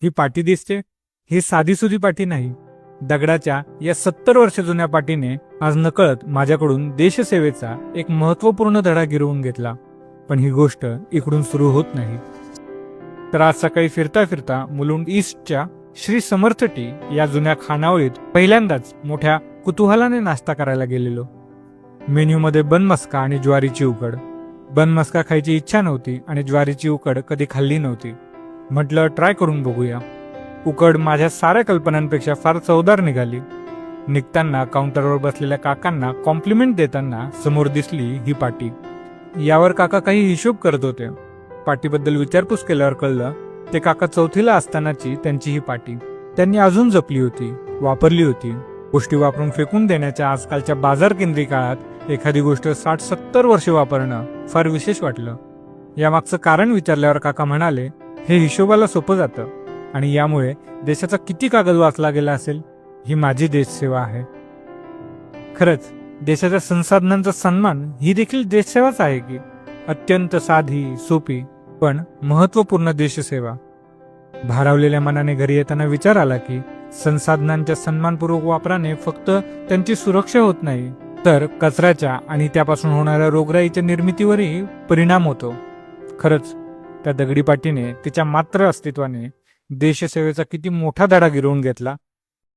ही पाटी दिसते, ही साधीसुधी पाटी नाही. दगडाच्या या 70 वर्ष जुन्या पाटीने आज नकळत माझ्याकडून देशसेवेचा एक महत्वपूर्ण धडा गिरवून घेतला. पण ही गोष्ट इकडून सुरू होत नाही. तर आज सकाळी फिरता फिरता मुलुंड ईस्टच्या श्री समर्थ टी या जुन्या खानावळीत पहिल्यांदाच मोठ्या कुतूहलाने नाश्ता करायला गेलेलो. मेन्यूमध्ये बनमस्का आणि ज्वारीची उकड. बनमस्का खायची इच्छा नव्हती आणि ज्वारीची उकड कधी खाल्ली नव्हती. म्हटलं ट्राय करून बघूया. उकड माझ्या साऱ्या कल्पनांपेक्षा फार चवदार निघाली. निघताना काउंटरवर बसलेल्या काकांना कॉम्प्लिमेंट देताना समोर दिसली ही पाटी. यावर काका काही हिशोब करत होते. पाटीबद्दल विचारपूस केल्यावर कळलं ते काका चौथीला असतानाची त्यांची ही पाटी. त्यांनी अजून जपली होती, वापरली होती. गोष्टी वापरून फेकून देण्याच्या आजकालच्या बाजार केंद्री काळात एखादी गोष्ट 60-70 वर्षे वापरणं फार विशेष वाटलं. यामागचं कारण विचारल्यावर काका म्हणाले, हे हिशोबाला सोपं जातं आणि यामुळे देशाचा किती कागद वाचला गेला असेल. ही माझी देशसेवा आहे. खरंच देशाच्या संसाधनांचा सन्मान ही देखील देशसेवाच आहे की. अत्यंत साधी, सोपी पण महत्वपूर्ण देशसेवा. भारावलेल्या मनाने घरी येताना विचार आला की संसाधनांच्या सन्मानपूर्वक वापराने फक्त त्यांची सुरक्षा होत नाही, तर कचऱ्याच्या आणि त्यापासून होणाऱ्या रोगराईच्या निर्मितीवरही परिणाम होतो. खरंच त्या दगडी पाटीने तिच्या मात्र अस्तित्वाने देशसेवेचा किती मोठा धडा गिरवून घेतला